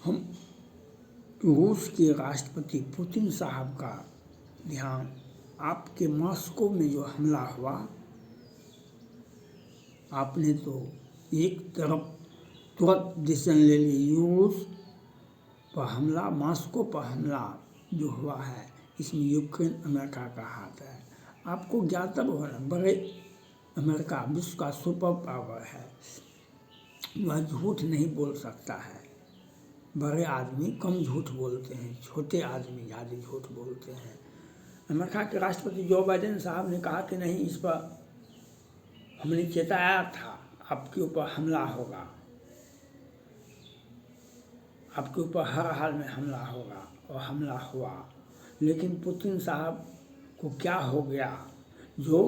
हम रूस के राष्ट्रपति पुतिन साहब का ध्यान आपके मॉस्को में जो हमला हुआ, आपने तो एक तरफ तुरंत डिसीजन ले ली, रूस पर हमला, मॉस्को पर हमला जो हुआ है, इसमें यूक्रेन अमेरिका का हाथ है। आपको ज्ञातव्य होना, बड़े अमेरिका विश्व का सुपर पावर है, वह झूठ नहीं बोल सकता है। बड़े आदमी कम झूठ बोलते हैं, छोटे आदमी ज़्यादा झूठ बोलते हैं। अमेरिका के राष्ट्रपति जो बाइडेन साहब ने कहा कि नहीं, इस पर हमने चेताया था आपके ऊपर हमला होगा, आपके ऊपर हर हाल में हमला होगा, और हमला हुआ। लेकिन पुतिन साहब को क्या हो गया जो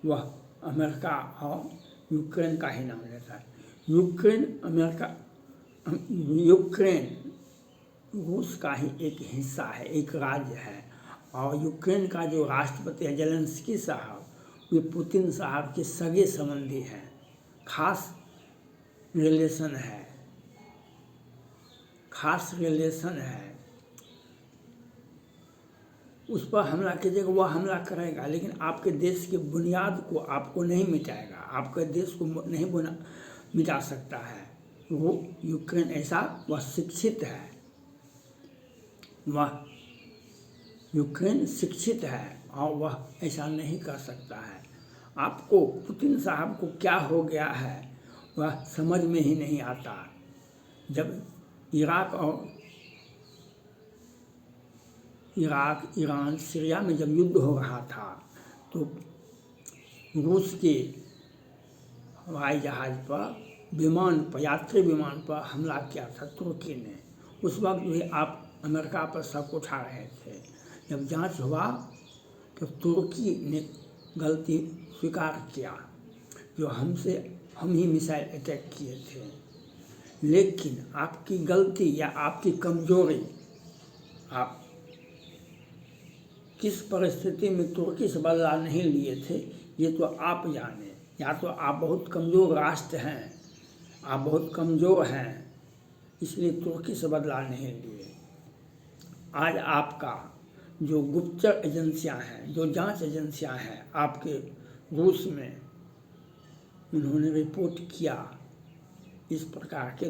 वह अमेरिका और यूक्रेन का ही नाम लेता है। यूक्रेन रूस का ही एक हिस्सा है, एक राज्य है, और यूक्रेन का जो राष्ट्रपति है ज़ेलेंस्की साहब, वे पुतिन साहब के सगे संबंधी हैं, खास रिलेशन है, खास रिलेशन है। उस पर हमला कीजिएगा, वह हमला करेगा, लेकिन आपके देश की बुनियाद को आपको नहीं मिटाएगा, आपके देश को नहीं मिटा सकता है। वो यूक्रेन ऐसा, वह शिक्षित है, वह यूक्रेन शिक्षित है, और वह ऐसा नहीं कर सकता है। आपको पुतिन साहब को क्या हो गया है वह समझ में ही नहीं आता। जब इराक, ईरान, सीरिया में जब युद्ध हो रहा था, तो रूस के हवाई जहाज़ पर, विमान पर, यात्री विमान पर हमला किया था तुर्की ने। उस वक्त भी आप अमेरिका पर शक उठा रहे थे। जब जांच हुआ तो तुर्की ने गलती स्वीकार किया, जो हम ही मिसाइल अटैक किए थे। लेकिन आपकी गलती या आपकी कमजोरी, आप किस परिस्थिति में तुर्की से बदला नहीं लिए थे, ये तो आप जाने। या तो आप बहुत कमज़ोर राष्ट्र हैं, आप बहुत कमज़ोर हैं, इसलिए तुर्की से बदला नहीं लिए। आज आपका जो गुप्तचर एजेंसियां हैं, जो जांच एजेंसियां हैं आपके रूस में, उन्होंने रिपोर्ट किया इस प्रकार के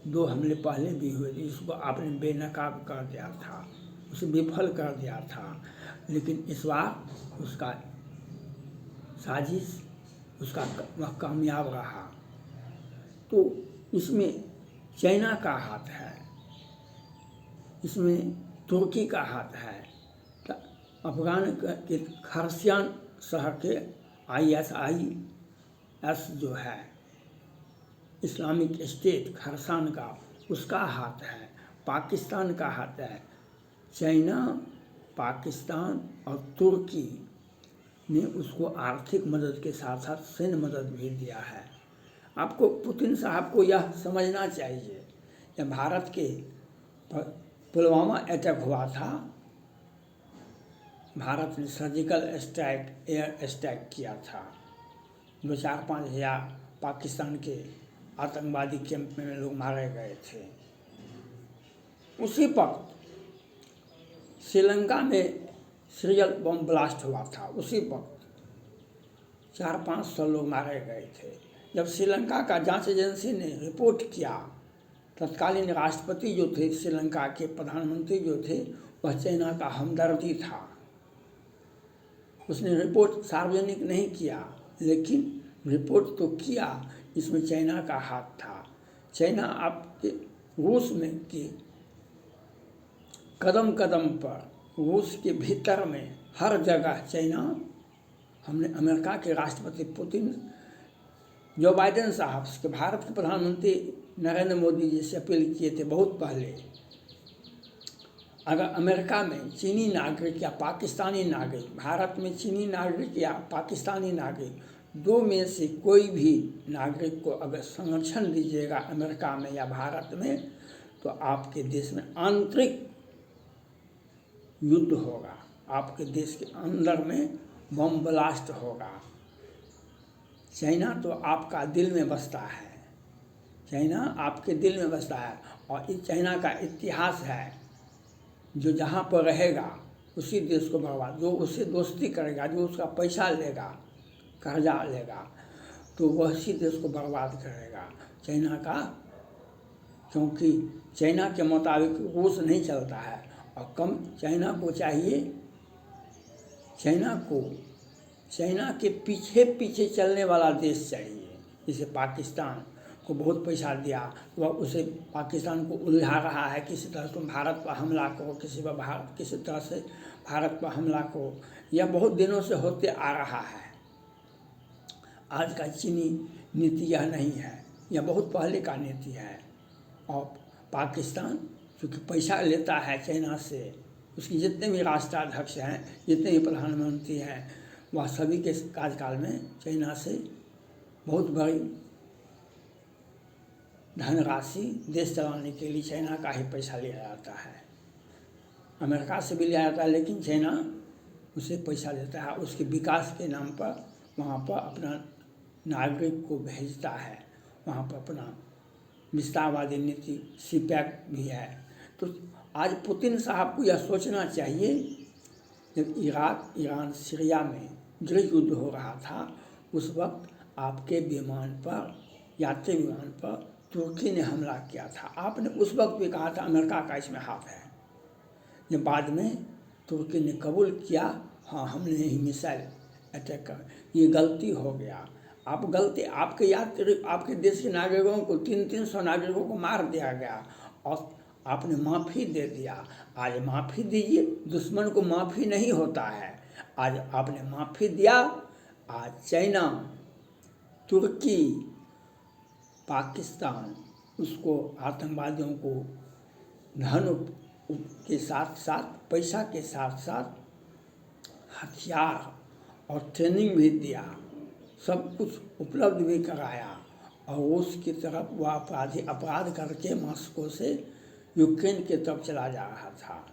दो हमले पहले भी हुए थे, जिसको आपने बेनकाब कर दिया था, उसे विफल कर दिया था। लेकिन इस बार उसका साजिश, उसका वह कामयाब रहा। तो इसमें चाइना का हाथ है, इसमें तुर्की का हाथ है। अफगान के खरसियान शहर के ISIS जो है, इस्लामिक स्टेट खरसान का, उसका हाथ है। पाकिस्तान का हाथ है। चाइना, पाकिस्तान और तुर्की ने उसको आर्थिक मदद के साथ साथ सैन्य मदद भी दिया है। आपको पुतिन साहब को यह समझना चाहिए, जब भारत के पुलवामा अटैक हुआ था, भारत ने सर्जिकल स्ट्राइक, एयर स्ट्राइक किया था, 2-4-5 हज़ार पाकिस्तान के आतंकवादी कैंप में लोग मारे गए थे। उसी वक्त श्रीलंका में सीरियल बम ब्लास्ट हुआ था, उसी वक्त 400-500 लोग मारे गए थे। जब श्रीलंका का जांच एजेंसी ने रिपोर्ट किया, तत्कालीन राष्ट्रपति जो थे, श्रीलंका के प्रधानमंत्री जो थे, वह चाइना का हमदर्दी था। उसने रिपोर्ट सार्वजनिक नहीं किया, लेकिन रिपोर्ट तो किया, इसमें चाइना का हाथ था। चाइना आपके रूस में की कदम कदम पर, रूस के भीतर में हर जगह चाइना, हमने अमेरिका के राष्ट्रपति पुतिन, जो बाइडेन साहब के भारत के प्रधानमंत्री नरेंद्र मोदी जी से अपील किए थे बहुत पहले, अगर अमेरिका में चीनी नागरिक या पाकिस्तानी नागरिक, भारत में चीनी नागरिक या पाकिस्तानी नागरिक, दो में से कोई भी नागरिक को अगर संरक्षण दीजिएगा अमेरिका में या भारत में, तो आपके देश में आंतरिक युद्ध होगा, आपके देश के अंदर में बम ब्लास्ट होगा। चाइना तो आपका दिल में बसता है, चाइना आपके दिल में बसता है। और इस चाइना का इतिहास है, जो जहाँ पर रहेगा उसी देश को बर्बाद, जो उससे दोस्ती करेगा, जो उसका पैसा लेगा, कर्जा लेगा, तो वह उसी देश को बर्बाद करेगा। चाइना का, क्योंकि चाइना के मुताबिक रूस नहीं चलता है, और कम चाइना को चाहिए, चाइना के पीछे पीछे चलने वाला देश चाहिए। जैसे पाकिस्तान को बहुत पैसा दिया, वह उसे पाकिस्तान को उलझा रहा है, किसी तरह तुम भारत पर हमला करो, किसी तरह से भारत पर हमला करो। यह बहुत दिनों से होते आ रहा है। आज का चीनी नीति यह नहीं है, यह बहुत पहले का नीति है। और पाकिस्तान चूँकि पैसा लेता है चाइना से, उसकी जितने भी राष्ट्राध्यक्ष हैं, जितने भी प्रधानमंत्री हैं, वह सभी के कार्यकाल में चाइना से बहुत बड़ी धनराशि देश चलाने के लिए चाइना का ही पैसा लिया जाता है। अमेरिका से भी लिया जाता है, लेकिन चाइना उसे पैसा देता है, उसके विकास के नाम पर वहाँ पर अपना नागरिक को भेजता है, वहाँ पर अपना विस्तारवादी नीति सीपैक भी है। तो आज पुतिन साहब को यह सोचना चाहिए, जब इराक, ईरान, सीरिया में गृह युद्ध हो रहा था, उस वक्त आपके विमान पर, यात्री विमान पर तुर्की ने हमला किया था। आपने उस वक्त भी कहा था अमेरिका का इसमें हाथ है। जब बाद में तुर्की ने कबूल किया, हाँ हमने ही मिसाइल अटैक कर, ये गलती हो गया। आप गलती, आपके यात्री, आपके देश के नागरिकों को 300 नागरिकों को मार दिया गया, और आपने माफ़ी दे दिया। आज माफ़ी दीजिए, दुश्मन को माफ़ी नहीं होता है। आज आपने माफ़ी दिया, आज चाइना, तुर्की, पाकिस्तान उसको, आतंकवादियों को धन के साथ साथ, पैसा के साथ साथ हथियार और ट्रेनिंग भी दिया, सब कुछ उपलब्ध भी कराया। और उसकी तरफ वह अपराध करके मॉस्को से यूक्रेन की तरफ चला जा रहा था।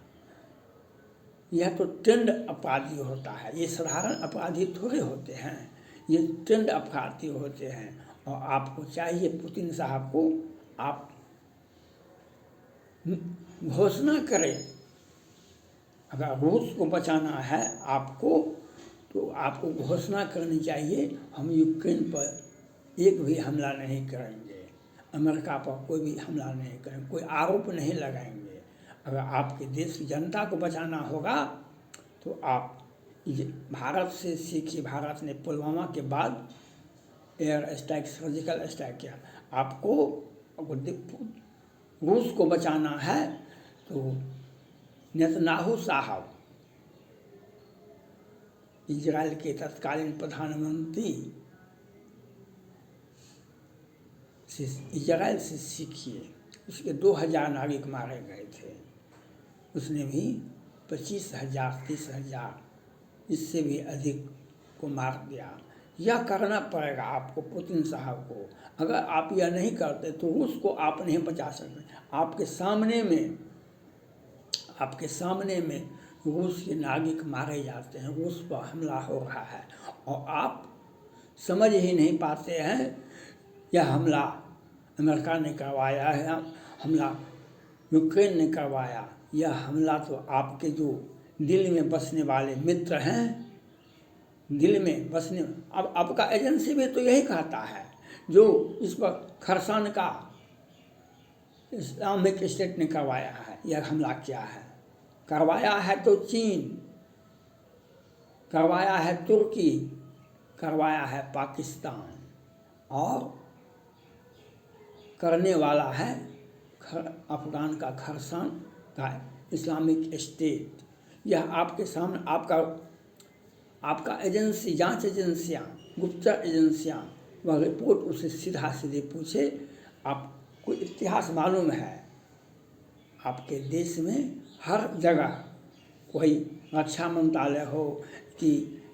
यह तो ट्रेंड अपराधी होता है, ये साधारण अपराधी थोड़े होते हैं, ये ट्रेंड अपराधी होते हैं। और आपको चाहिए पुतिन साहब को, आप घोषणा करें, अगर रूस को बचाना है आपको, तो आपको घोषणा करनी चाहिए, हम यूक्रेन पर एक भी हमला नहीं करेंगे, अमेरिका पर कोई भी हमला नहीं करेंगे, कोई आरोप नहीं लगाएंगे। अगर आपके देश की जनता को बचाना होगा तो आप भारत से सीखिए। भारत ने पुलवामा के बाद एयर स्ट्राइक, सर्जिकल स्ट्राइक किया। आपको रूस को बचाना है तो नेतन्याहू साहब, इजराइल के तत्कालीन प्रधानमंत्री, इजराइल से सीखिए। उसके 2000 नागरिक मारे गए थे, उसने भी 25,000, 30,000, इससे भी अधिक को मार दिया। यह करना पड़ेगा आपको पुतिन साहब को। अगर आप यह नहीं करते तो रूस को आप नहीं बचा सकते। आपके सामने में रूस के नागरिक मारे जाते हैं, रूस पर हमला हो रहा है, और आप समझ ही नहीं पाते हैं। यह हमला अमेरिका ने करवाया है, हमला यूक्रेन ने करवाया। यह हमला तो आपके जो दिल में बसने वाले मित्र हैं, दिल में बसने, अब आपका एजेंसी भी तो यही कहता है, जो इस पर खरसान का इस्लामिक स्टेट ने करवाया है, यह हमला किया है। करवाया है तो चीन, करवाया है तुर्की, करवाया है पाकिस्तान, और करने वाला है अफगान का खरसान का इस्लामिक स्टेट। यह आपके सामने, आपका एजेंसी, जांच एजेंसियां, गुप्तचर एजेंसियां, वह रिपोर्ट उसे सीधा सीधे पूछे। आपको इतिहास मालूम है, आपके देश में हर जगह, कोई रक्षा मंत्रालय हो कि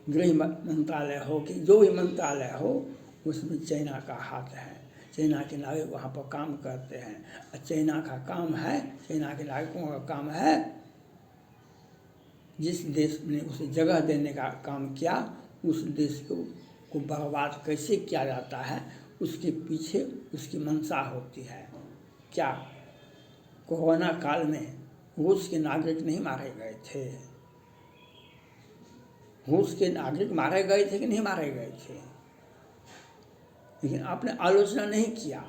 गृह मंत्रालय हो कि जो भी मंत्रालय हो, उसमें चाइना का हाथ है। चाइना के नागरिक वहाँ पर काम करते हैं। चाइना का काम है, चाइना के नागरिकों का काम है, जिस देश ने उसे जगह देने का काम किया, उस देश को बर्बाद कैसे किया जाता है, उसके पीछे उसकी मंशा होती है। क्या कोरोना काल में रूस के नागरिक नहीं मारे गए थे? रूस के नागरिक मारे गए थे कि नहीं मारे गए थे? लेकिन आपने आलोचना नहीं किया।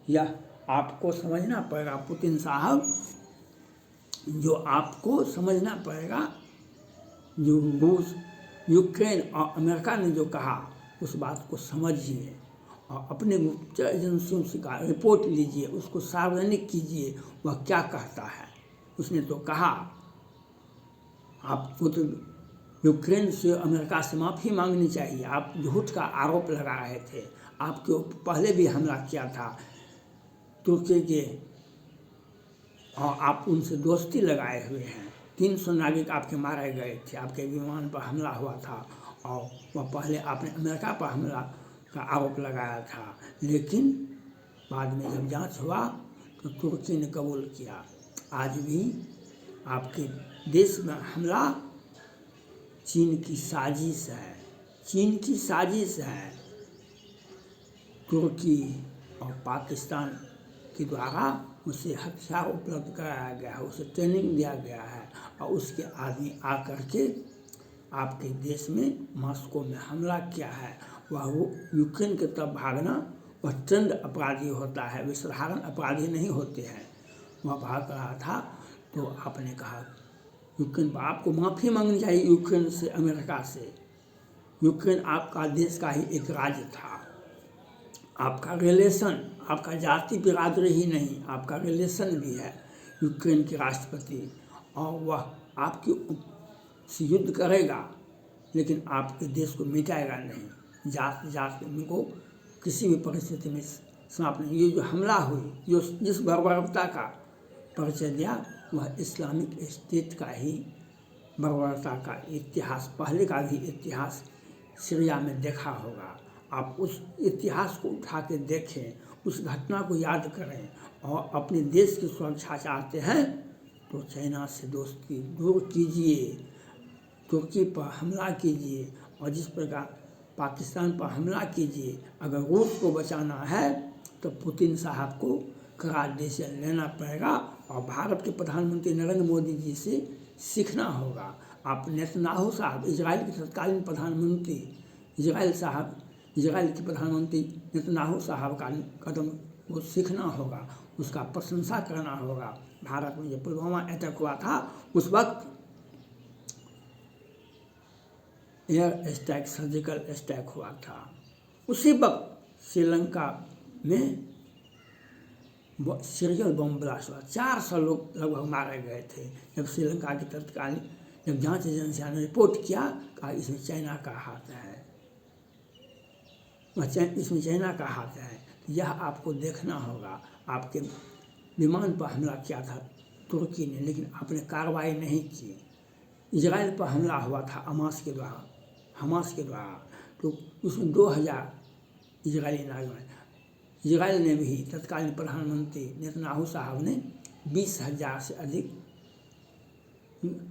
यह आपको समझना पड़ेगा पुतिन साहब, जो आपको समझना पड़ेगा। जो रूस, यूक्रेन और अमेरिका ने जो कहा उस बात को समझिए और अपने गुप्तचर एजेंसियों से का रिपोर्ट लीजिए, उसको सार्वजनिक कीजिए। वह क्या कहता है? उसने तो कहा आपको तो यूक्रेन से, अमेरिका से माफ़ी मांगनी चाहिए। आप झूठ का आरोप लगा रहे थे। आपके पहले भी हमला किया था तुर्की के और आप उनसे दोस्ती लगाए हुए हैं। 300 नागरिक आपके मारे गए थे, आपके विमान पर हमला हुआ था और वह पहले आपने अमेरिका पर हमला का आरोप लगाया था। लेकिन बाद में जब जांच हुआ तो तुर्की ने कबूल किया। आज भी आपके देश में हमला चीन की साजिश है। चीन की साजिश है। तुर्की और पाकिस्तान के द्वारा उसे हथियार उपलब्ध कराया गया है, उसे ट्रेनिंग दिया गया है और उसके आदमी आकर के आपके देश में मॉस्को में हमला किया है। वह यूक्रेन के तरफ भागना वह ट्रेंड अपराधी होता है, वे साधारण अपराधी नहीं होते हैं। वह भाग रहा था तो आपने कहा यूक्रेन पर आपको माफ़ी मांगनी चाहिए। यूक्रेन से, अमेरिका से। यूक्रेन आपका देश का ही एक राज्य था। आपका रिलेशन, आपका जाति बिरादरी ही नहीं, आपका रिलेशन भी है यूक्रेन के राष्ट्रपति, और वह आपकी से युद्ध करेगा लेकिन आपके देश को मिटाएगा नहीं। जात को किसी भी परिस्थिति में समाप्त नहीं। ये जो हमला हुई, जो जिस बर्बरता का परिचय दिया, वह इस्लामिक स्टेट का ही बर्बरता का इतिहास, पहले का भी इतिहास सीरिया में देखा होगा। आप उस इतिहास को उठा के देखें, उस घटना को याद करें और अपने देश की सुरक्षा चाहते हैं तो चाइना से दोस्ती दूर कीजिए, तुर्की पर हमला कीजिए और जिस प्रकार पाकिस्तान पर हमला कीजिए। अगर रूस को बचाना है तो पुतिन साहब को कड़ा डिसीजन लेना पड़ेगा और भारत के प्रधानमंत्री नरेंद्र मोदी जी से सीखना होगा। आप नेतन्याहू साहब, इजराइल के तत्कालीन प्रधानमंत्री, इजराइल के प्रधानमंत्री नेतन्याहू साहब का कदम को सीखना होगा, उसका प्रशंसा करना होगा। भारत में जब पुलवामा अटैक हुआ था उस वक्त एयर स्ट्राइक, सर्जिकल स्ट्राइक हुआ था। उसी वक्त श्रीलंका में सीरियल बम ब्लास्ट हुआ, 400 लोग लगभग मारे गए थे। जब श्रीलंका की तत्कालीन जब जांच एजेंसियों ने रिपोर्ट किया, कहा इसमें चाइना का हाथ है, इसमें चाइना का हाथ है। यह आपको देखना होगा। आपके विमान पर हमला किया था तुर्की ने, लेकिन आपने कार्रवाई नहीं की। इजराइल पर हमला हुआ था हमास के द्वारा, तो उसमें 2000 इजरायली नागरिक। इजराइल ने भी तत्कालीन प्रधानमंत्री नेतन्याहू साहब ने 20,000 से अधिक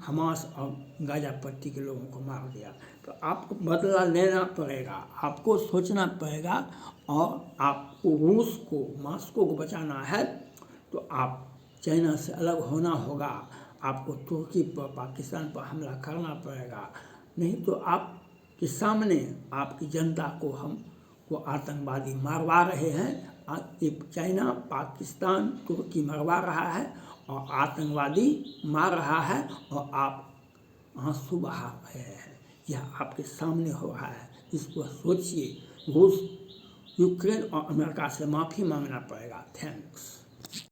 हमास और गाजा पट्टी के लोगों को मार दिया। तो आपको बदला लेना पड़ेगा, आपको सोचना पड़ेगा और आपको रूस को, मॉस्को को बचाना है तो आप चाइना से अलग होना होगा। आपको तुर्की पर, पाकिस्तान पर हमला करना पड़ेगा, नहीं तो आपके सामने आपकी जनता को हमको आतंकवादी मरवा रहे हैं। चाइना, पाकिस्तान, तुर्की मरवा रहा है और आतंकवादी मार रहा है और आप आंसू बहा रहे हैं। यह आपके सामने हो रहा है, इसको सोचिए। रूस, यूक्रेन और अमेरिका से माफ़ी मांगना पड़ेगा। थैंक्स।